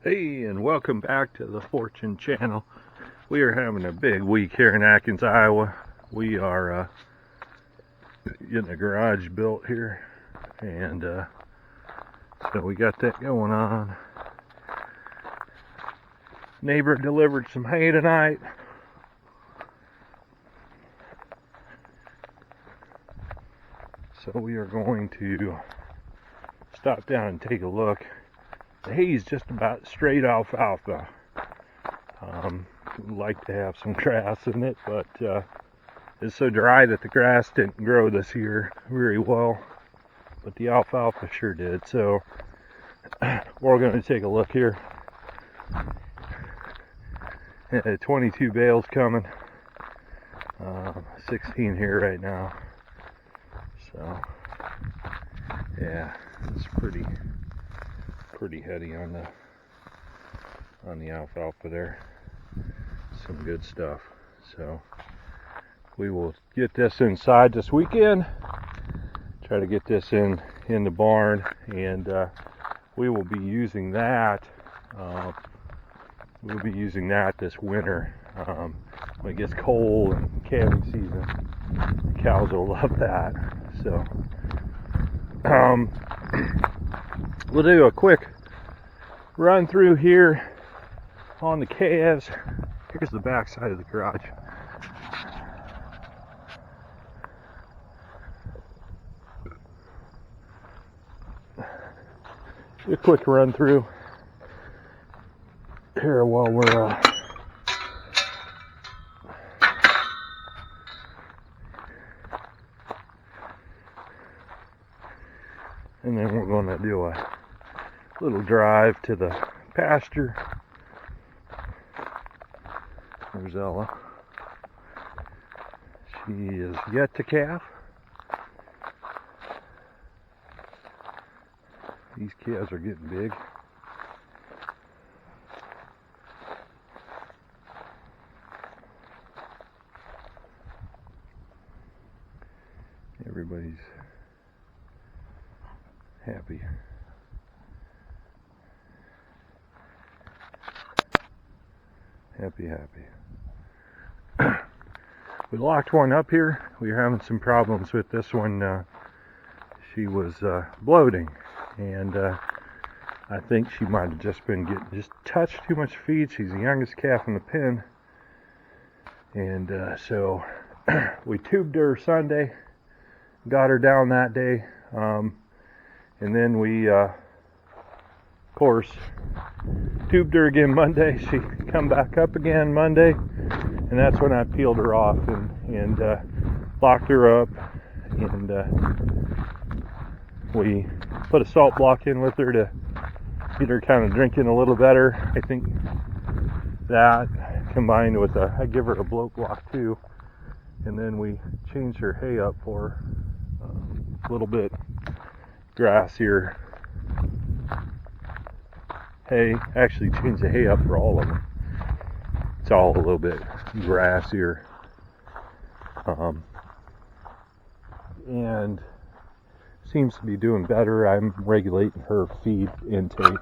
Hey, and welcome back to the Fortune Channel. We are having a big week here in Atkins, Iowa. We are getting a garage built here, and so we got that going on. Neighbor delivered some hay tonight. So we are going to stop down and take a look. The hay's just about straight alfalfa. We'd like to have some grass in it, but it's so dry that the grass didn't grow this year very well, but the alfalfa sure did. So we're going to take a look here. 22 bales coming, 16 here right now. So yeah, it's pretty heady on the alfalfa there. Some good stuff. So we will get this inside this weekend. Try to get this in the barn, and we will be using that. We'll be using that this winter when it gets cold and calving season. The cows will love that. So we'll do a quick run through here on the calves. Here's the back side of the garage. Do a quick run through here while we're and then we're going to do a little drive to the pasture. There's Ella. She is yet to calf. These calves are getting big. Everybody's happy. Happy. We locked one up here. We were having some problems with this one. She was bloating, and I think she might have just been getting touched too much feed. She's the youngest calf in the pen, and so we tubed her Sunday, got her down that day, and then we of course tubed her again Monday. She come back up again Monday, and that's when I peeled her off and locked her up, and we put a salt block in with her to get her kind of drinking a little better. I think that combined with I give her a bloat block too, and then we changed her hay up for a little bit grassier hay. Actually changed the hay up for all of them. It's all a little bit grassier, and seems to be doing better. I'm regulating her feed intake.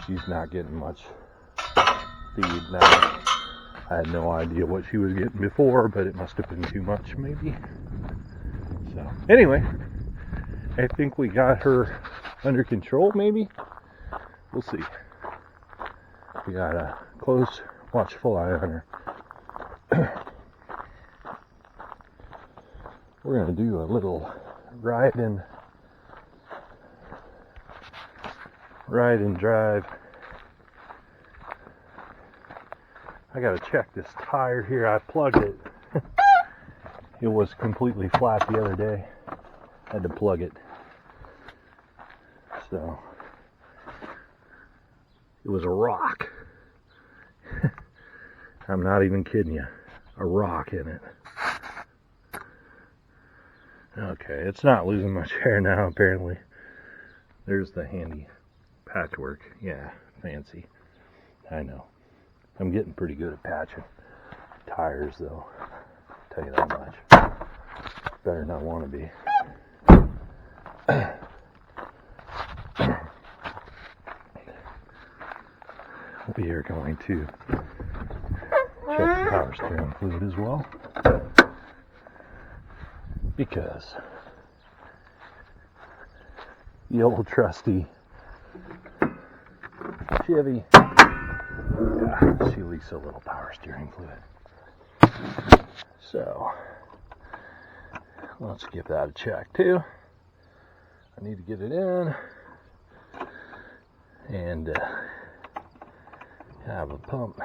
She's not getting much feed now. I had no idea what she was getting before, but it must have been too much maybe. So anyway, I think we got her under control maybe. We'll see. We got a close, watchful eye on her. We're going to do a little ride and drive. I got to check this tire here. I plugged it. It was completely flat the other day. I had to plug it. So it was a rock. I'm not even kidding you. A rock in it. Okay, it's not losing much hair now apparently. There's the handy patchwork. Yeah, fancy. I know. I'm getting pretty good at patching tires though. I'll tell you that much. Better not want to be. We are going to check the power steering fluid as well, because the old trusty Chevy, yeah, she leaks a little power steering fluid. So let's give that a check too. I need to get it in and have a pump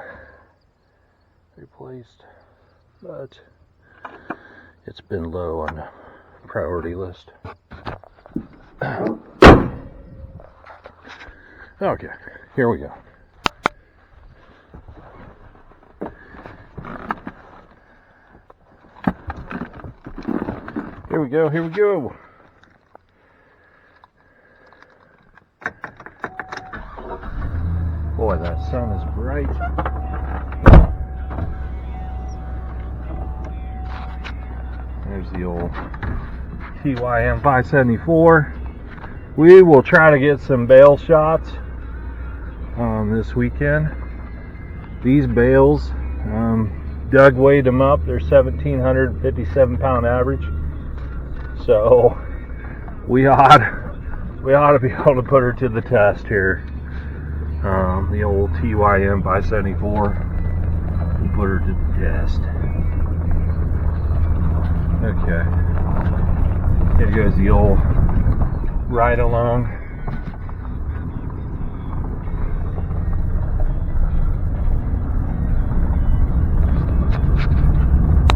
replaced, but it's been low on the priority list. Okay, here we go. Here we go, here we go. Boy, that sun is bright. There's the old TYM 574. We will try to get some bale shots this weekend. These bales, Doug weighed them up. They're 1,757 pound average. So we ought to be able to put her to the test here. The old TYM 574. We put her to the test. Okay. Here goes the old ride along.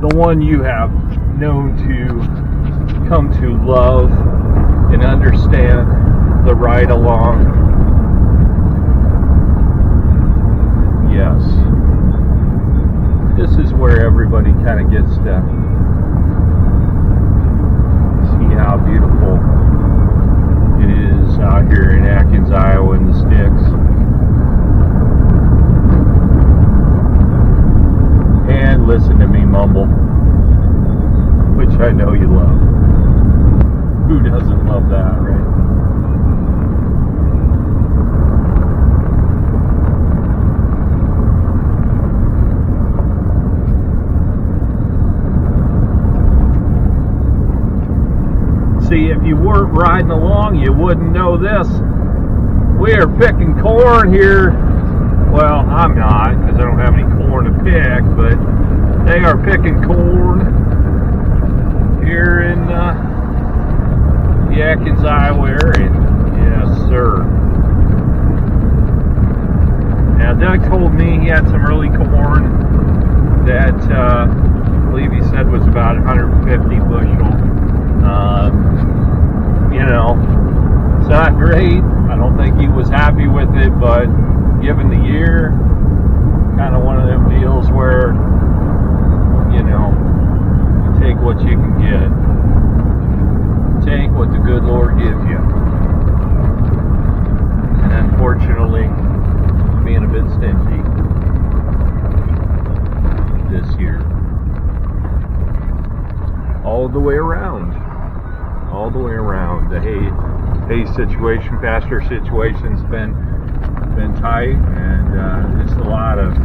The one you have known to come to love and understand, the ride along. Yes. This is where everybody kind of gets to see how beautiful it is out here in Atkins, Iowa in the sticks. And listen to me mumble, which I know you love. Who doesn't love that, right? See, if you weren't riding along, you wouldn't know this. We are picking corn here. Well, I'm not, because I don't have any corn to pick, but they are picking corn here in the Atkins, Iowa area. Yes, sir. Now, Doug told me he had some early corn that I believe he said was about 150 bushel. You know, it's not great. I don't think he was happy with it, but given the year, kind of one of them deals where, you know, you take what you can get. Take what the good Lord gives you. And unfortunately, being a bit stingy this year. All the way around. All the way around. The hay situation, pasture situation's been tight, and just a lot of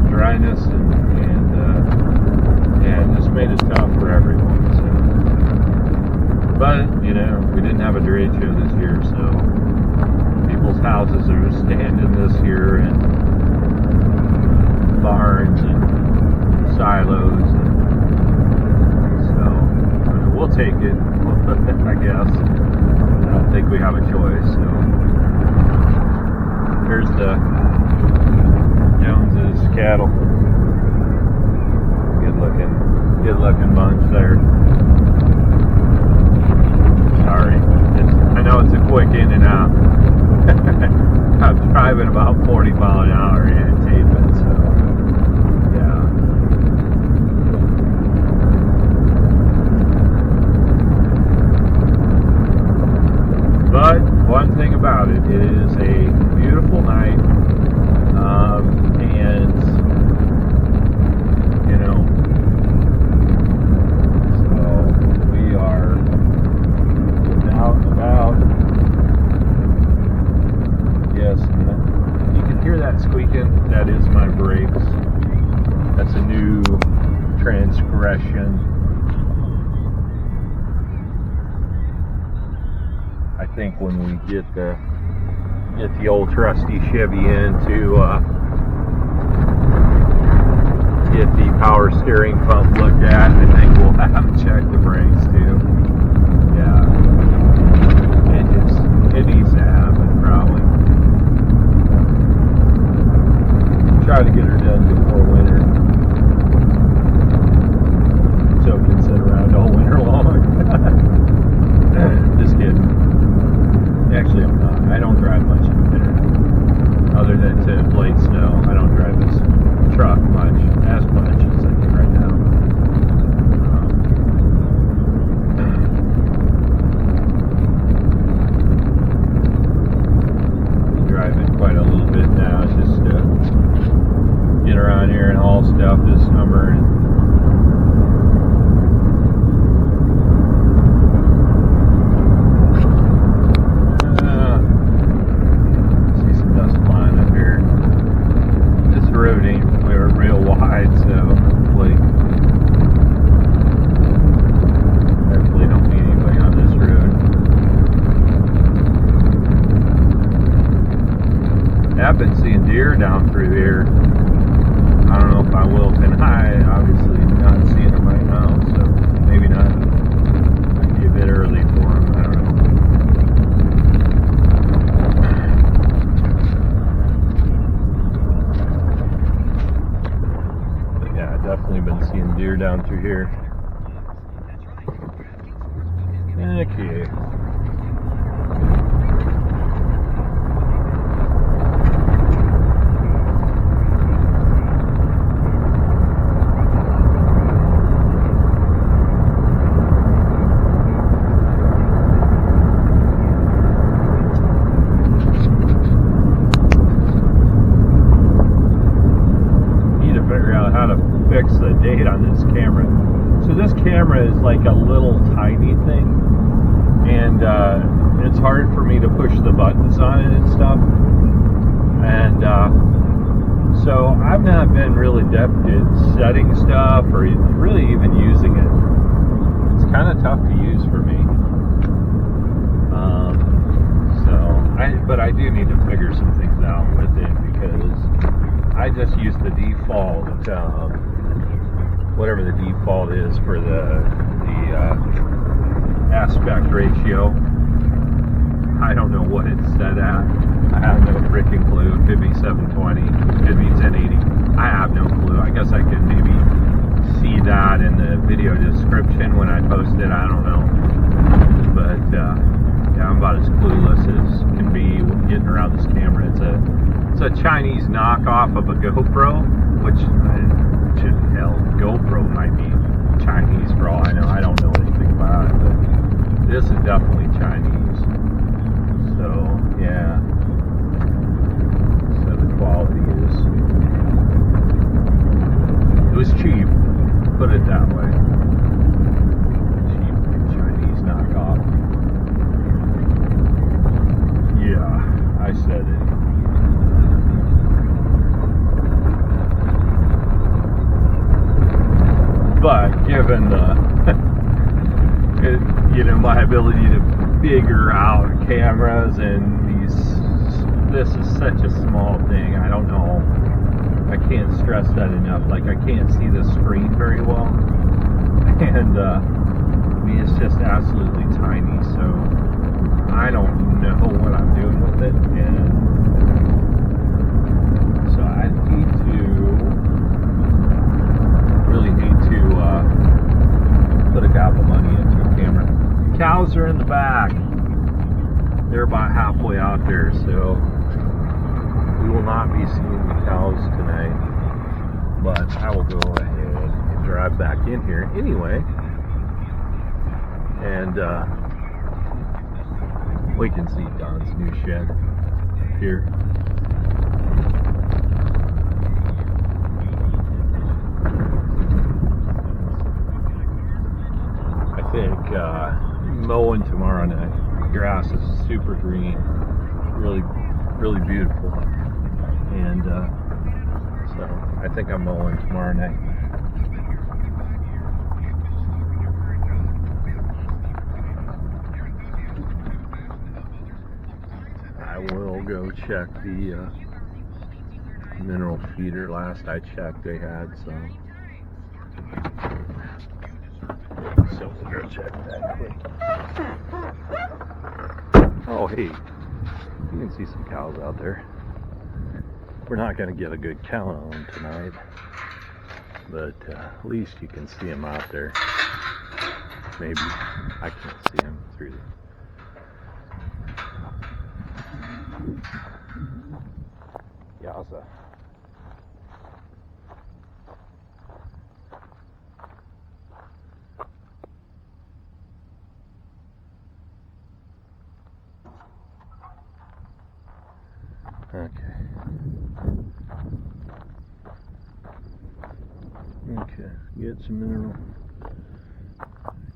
dryness and just made it tough for everyone. So. But you know, we didn't have a derecho this year, so people's houses are standing this year, and barns and silos, and so we'll take it, I guess. I don't think we have a choice. So here's the Jones's cattle. Good looking bunch there. Sorry, I know it's a quick in and out. I'm driving about 40 mile an hour and taping, so yeah. But one thing about it is a beautiful night, and you know, so we are aggression. I think when we get the old trusty Chevy in to get the power steering pump looked at, I think we'll have to check the brakes too. Yeah, it needs to happen probably. Try to get her done before winter, so we can sit around all winter long. Just kidding. Actually, I'm not. I don't drive much in the winter, other than to inflate snow. I don't drive this truck as much as I do right now. Driving quite a little bit now, just to get around here and haul stuff this summer. See some dust flying up here. This road ain't real wide, so hopefully don't meet anybody on this road. I've been seeing deer down through here. I don't know if I will tonight. Obviously not seeing them right now, so maybe not. Might be a bit early for them. I don't know. But yeah, I've definitely been seeing deer down through here. Okay. Fix the date on this camera. So this camera is like a little tiny thing, and it's hard for me to push the buttons on it and stuff, and so I've not been really adept at setting stuff or really even using it. It's kind of tough to use for me, but I do need to figure some things out with it, because I just use the default, whatever the default is for the aspect ratio. I don't know what it's set at. I have no freaking clue. It could be 720. It could be 1080. I have no clue. I guess I could maybe see that in the video description when I post it. I don't know. But yeah, I'm about as clueless as can be getting around this camera. It's a Chinese knockoff of a GoPro, which hell, GoPro might be Chinese for all I know. I don't know anything about it, but this is definitely Chinese. So yeah, so the quality it was cheap, put it that way. Cheap Chinese knockoff. Yeah, I said it. But given my ability to figure out cameras and this is such a small thing. I don't know. I can't stress that enough. Like, I can't see the screen very well, and it's just absolutely tiny. So I don't know what I'm doing with it, and so I really need to put a gap of money into a camera. Cows are in the back. They're about halfway out there, so we will not be seeing the cows tonight. But I will go ahead and drive back in here anyway, and we can see Don's new shed here. I think mowing tomorrow night. Grass is super green, really, really beautiful, and so I think I'm mowing tomorrow night. check the mineral feeder. Last I checked, they had some. So we'll go check that quick. Oh, hey, you can see some cows out there. We're not going to get a good count on them tonight, but at least you can see them out there. Maybe I can't see them through the Yowza. Okay. Okay, get some mineral.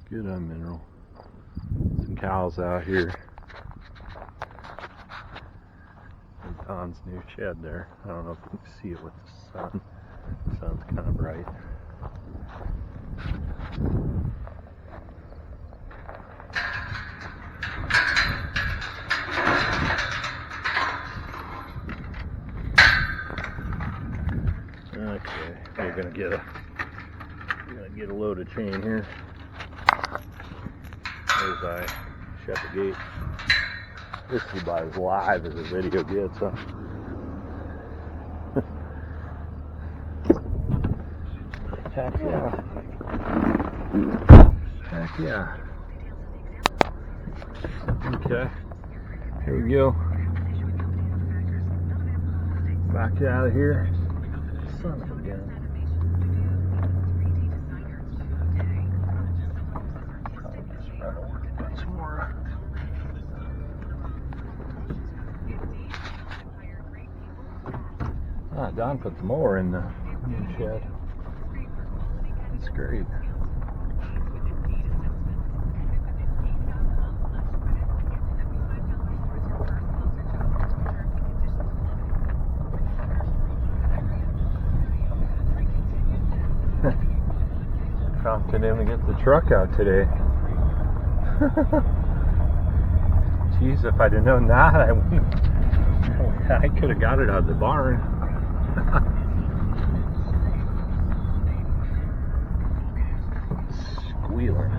Good on mineral. Some cows out here. And Don's new shed there. I don't know if you can see it with the sun. The sun's kind of bright. Okay, you're gonna get a load of chain here. As I shut the gate. This is about as live as the video gets, huh? Heck yeah. Heck yeah. Okay. Here we go. Back out of here. Son of a gun. Ah, Don put the mower in the shed. That's great. Prompted him to get the truck out today. Jeez, if I'd have known that, I could have got it out of the barn. Squealing.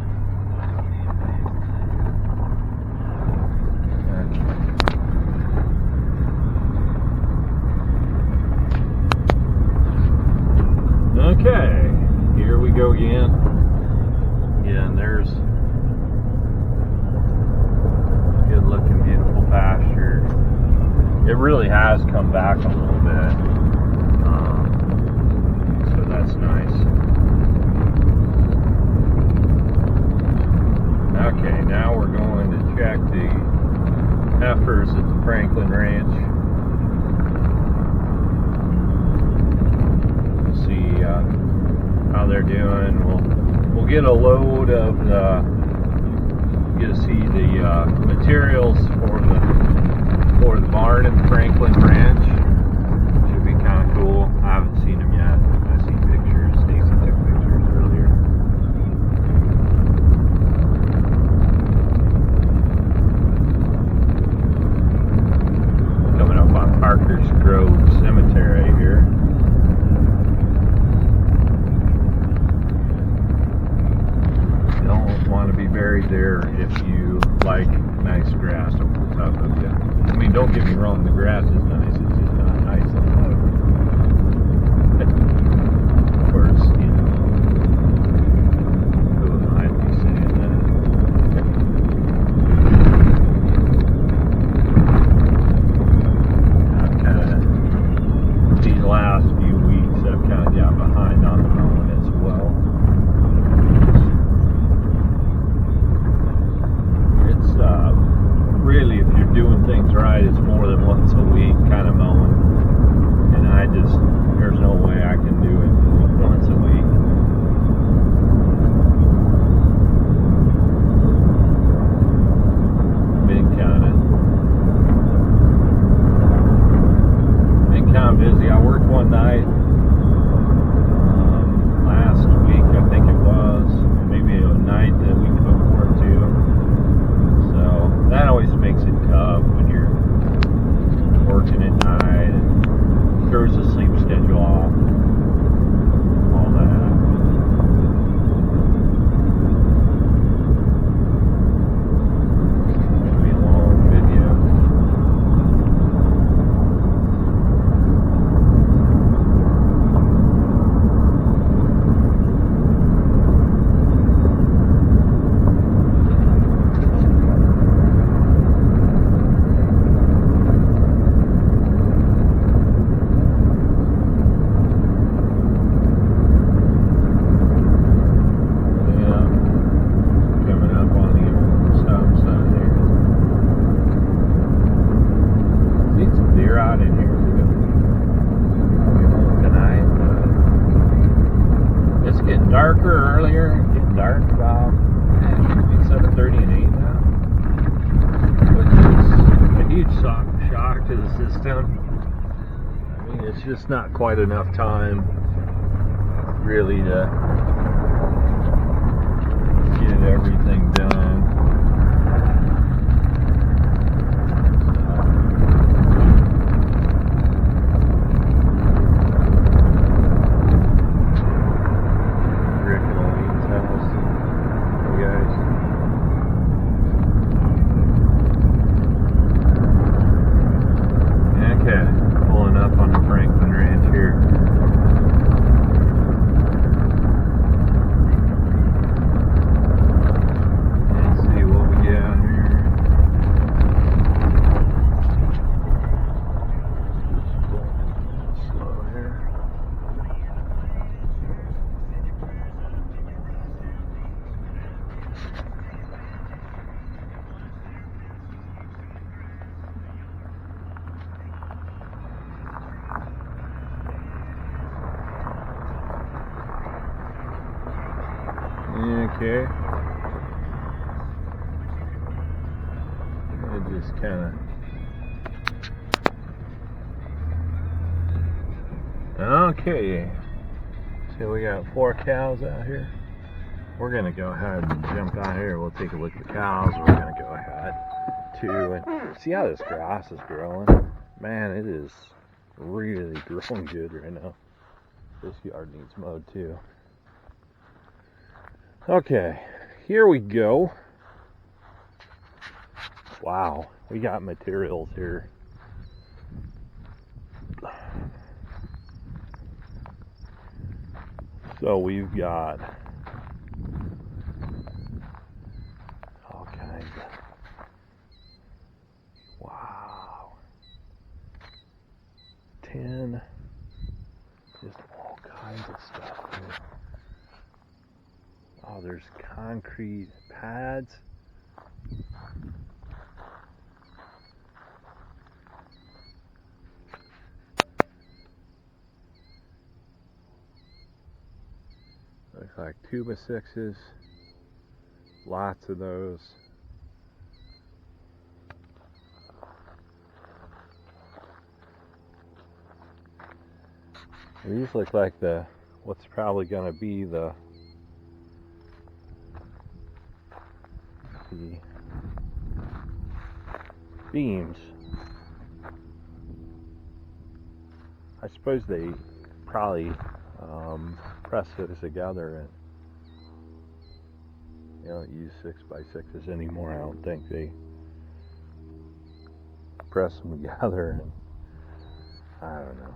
Okay, here we go again. Yeah, and there's good looking, beautiful pasture. It really has come back a little bit. So that's nice. Okay, now we're going to check the heifers at the Franklin Ranch. See how they're doing. We'll get a load of get to see the materials for the barn at the Franklin Ranch. Should be kind of cool. I haven't seen them yet. I see pictures. Stacy took pictures earlier. Coming up on Parker's Grove Cemetery here. Don't want to be buried there if you like nice grass over the top of you. I mean, don't get me wrong, the grass is nice, it's just not nice enough. Of course, you know, who am I to be saying that? I've kind of, these last few weeks, I've kind of got behind on the mowing as well. Really, if you're doing things right, it's more than once a week kind of mowing. And I just dark about between 7:30 and 8 now, which is a huge shock to the system. I mean, it's just not quite enough time really to get everything done. Rick and Elaine's house. Hey guys. Okay, pulling up on the Franklin Ranch here. Let's see what we got here. Just going slow here. Okay. It just kind of. Okay. So we got 4 cows out here. We're gonna go ahead and jump out here. We'll take a look at the cows. We're gonna go ahead too and see how this grass is growing. Man, it is really growing good right now. This yard needs mowed too. Okay, here we go. Wow, we got materials here. So we've got all kinds of, wow, 10, just all kinds of stuff here. Oh, there's concrete pads. Looks like 2x6s. Lots of those. These look like what's probably going to be the beams. I suppose they probably press those together, and they don't use 6x6s anymore. I don't think they press them together, and I don't know.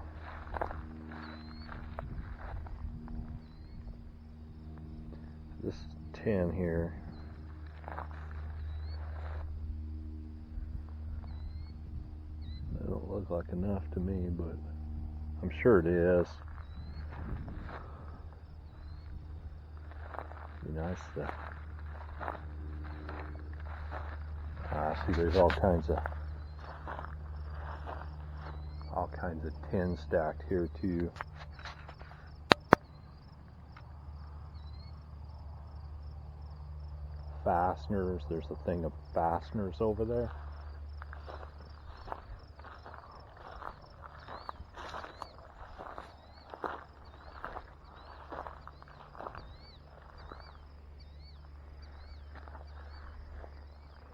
This tin here, it don't look like enough to me, but I'm sure it is. Be nice to see. There's all kinds of tin stacked here too. Fasteners. There's a thing of fasteners over there.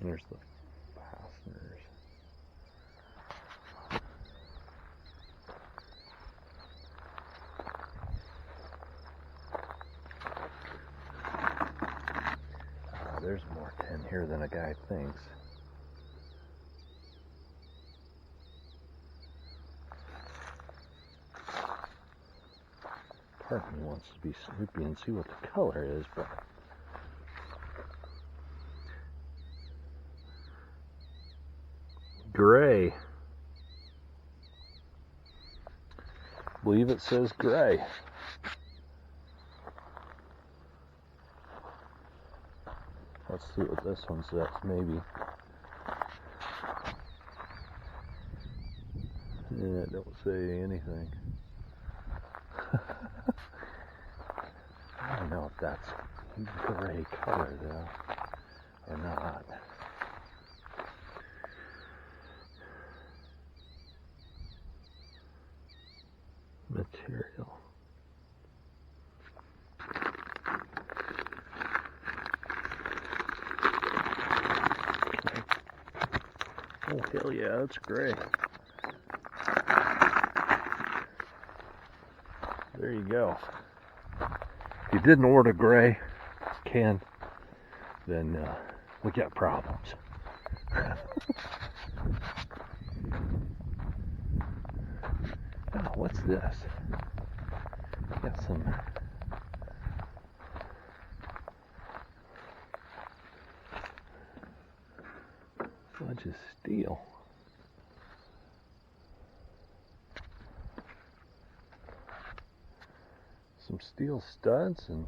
There's the fasteners. There's more tin here than a guy thinks. Part of me wants to be snoopy and see what the color is, but gray. I believe it says gray. Let's see what this one says, maybe. Yeah, it don't say anything. I don't know if that's gray color though, or not. Material. Oh hell yeah, that's gray. There you go. If you didn't order gray can, then we got problems. Oh, what's this? Got some bunch of steel. Some steel studs and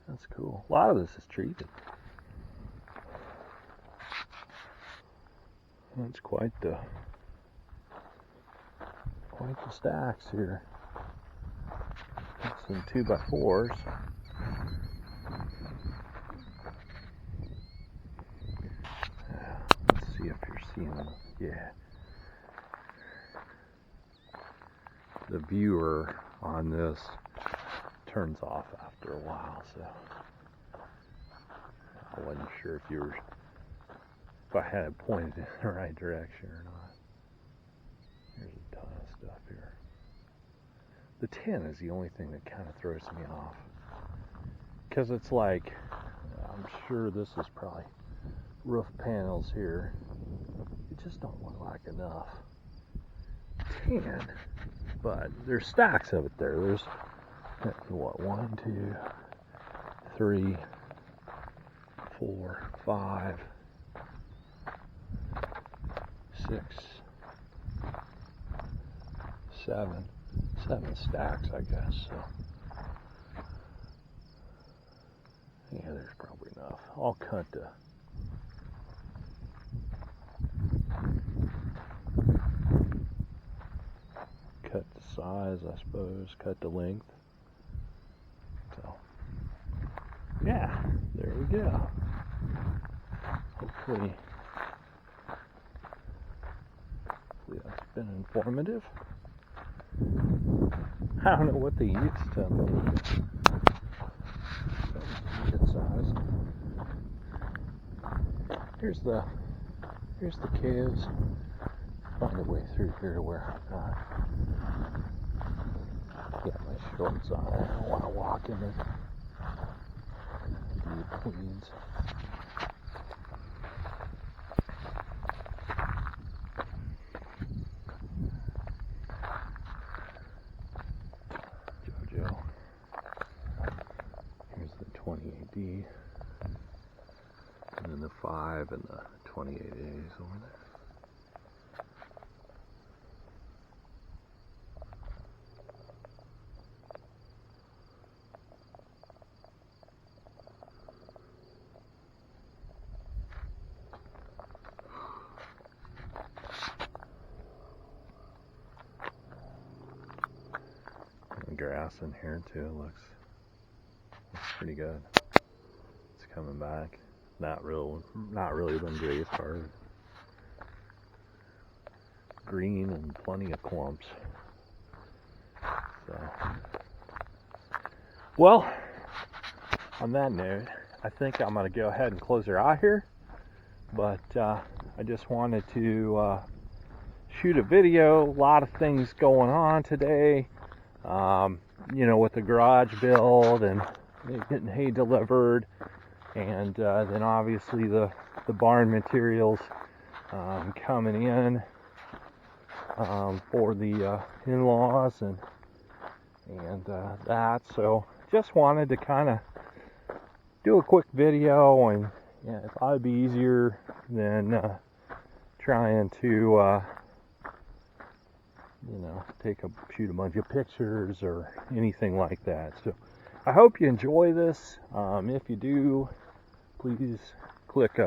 that's cool. A lot of this is treated. That's quite the stacks here. Some 2x4s. Let's see if you're seeing them. Yeah. The viewer on this turns off after a while, so I wasn't sure if I had it pointed in the right direction or not. There's a ton of stuff here. The tin is the only thing that kind of throws me off, because it's like, I'm sure this is probably roof panels here. It just don't look like enough tin, but there's stacks of it there. There's what, 1, 2, 3, 4, 5, 6, 7 stacks, I guess. So yeah, there's probably enough. I'll cut the size, I suppose, cut the length. So yeah, there we go. Hopefully that's been informative. I don't know what they used to make. Good size. Here's the caves. Find a way through here where I've got my shorts on. I don't want to walk in the deep weeds. JoJo. Here's the 28D. And then the 5 and the 28As over there. Grass in here too looks pretty good. It's coming back. Not really the greatest part. Green and plenty of clumps. So, well, on that note, I think I'm gonna go ahead and close her out here. But I just wanted to shoot a video. A lot of things going on today. You know, with the garage build and getting hay delivered, and then obviously the barn materials coming in for the in-laws and that. So just wanted to kind of do a quick video, and yeah, it would be easier than trying to you know, shoot a bunch of pictures or anything like that. So I hope you enjoy this. If you do, please click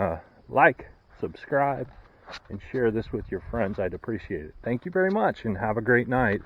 like, subscribe, and share this with your friends. I'd appreciate it. Thank you very much, and have a great night.